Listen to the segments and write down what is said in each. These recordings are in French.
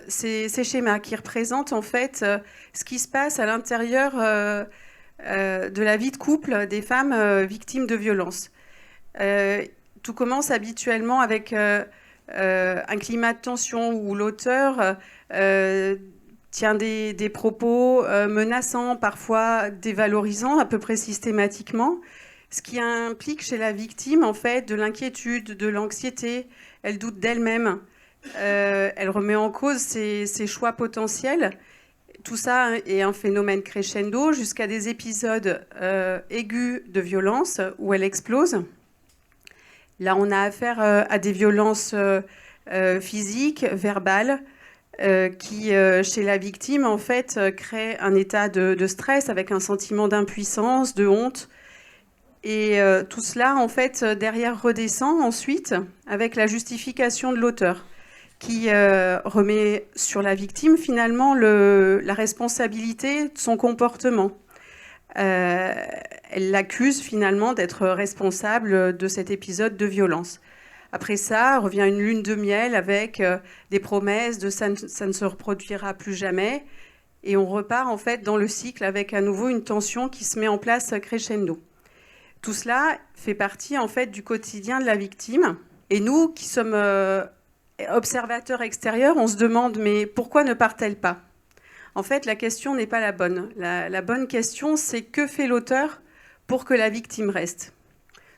ces schémas qui représentent en fait ce qui se passe à l'intérieur de la vie de couple des femmes victimes de violences. Tout commence habituellement avec un climat de tension où l'auteur tient des propos menaçants, parfois dévalorisants, à peu près systématiquement, ce qui implique chez la victime en fait de l'inquiétude, de l'anxiété. Elle doute d'elle-même, elle remet en cause ses choix potentiels. Tout ça est un phénomène crescendo jusqu'à des épisodes aigus de violence où elle explose. Là, on a affaire à des violences physiques, verbales, qui, chez la victime, en fait, créent un état de stress avec un sentiment d'impuissance, de honte. Et tout cela, en fait, derrière redescend ensuite avec la justification de l'auteur, qui remet sur la victime, finalement, la responsabilité de son comportement. Elle l'accuse finalement d'être responsable de cet épisode de violence. Après ça, revient une lune de miel avec des promesses de ça ne se reproduira plus jamais. Et on repart en fait dans le cycle avec à nouveau une tension qui se met en place crescendo. Tout cela fait partie en fait du quotidien de la victime. Et nous qui sommes observateurs extérieurs, on se demande mais pourquoi ne part-elle pas ? En fait, la question n'est pas la bonne. La bonne question, c'est que fait l'auteur pour que la victime reste ?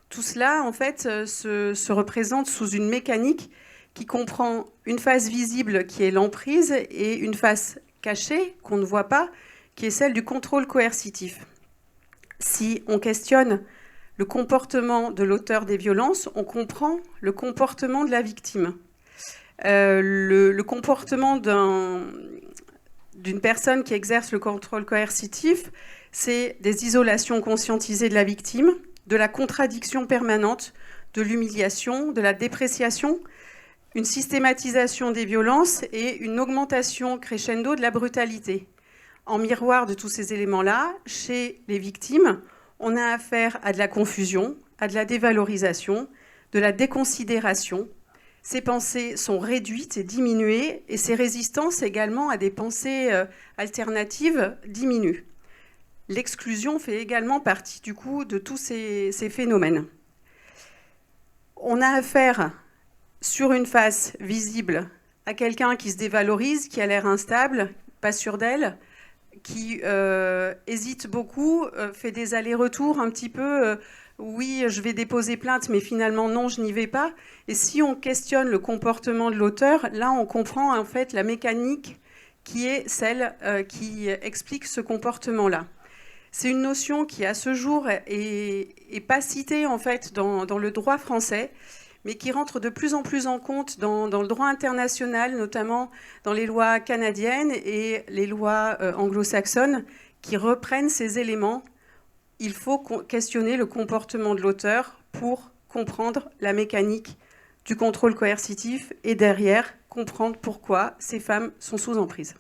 Tout cela, en fait, se représente sous une mécanique qui comprend une face visible qui est l'emprise et une face cachée qu'on ne voit pas, qui est celle du contrôle coercitif. Si on questionne le comportement de l'auteur des violences, on comprend le comportement de la victime. Le comportement d'une personne qui exerce le contrôle coercitif, c'est des isolations conscientisées de la victime, de la contradiction permanente, de l'humiliation, de la dépréciation, une systématisation des violences et une augmentation crescendo de la brutalité. En miroir de tous ces éléments-là, chez les victimes, on a affaire à de la confusion, à de la dévalorisation, de la déconsidération. Ces pensées sont réduites et diminuées, et ces résistances également à des pensées alternatives diminuent. L'exclusion fait également partie du coup de tous ces phénomènes. On a affaire sur une face visible à quelqu'un qui se dévalorise, qui a l'air instable, pas sûr d'elle, qui hésite beaucoup, fait des allers-retours un petit peu... oui, je vais déposer plainte, mais finalement, non, je n'y vais pas. Et si on questionne le comportement de l'auteur, là, on comprend en fait la mécanique qui est celle qui explique ce comportement-là. C'est une notion qui, à ce jour, est pas citée en fait dans le droit français, mais qui rentre de plus en plus en compte dans le droit international, notamment dans les lois canadiennes et les lois anglo-saxonnes, qui reprennent ces éléments. Il faut questionner le comportement de l'auteur pour comprendre la mécanique du contrôle coercitif et derrière comprendre pourquoi ces femmes sont sous emprise.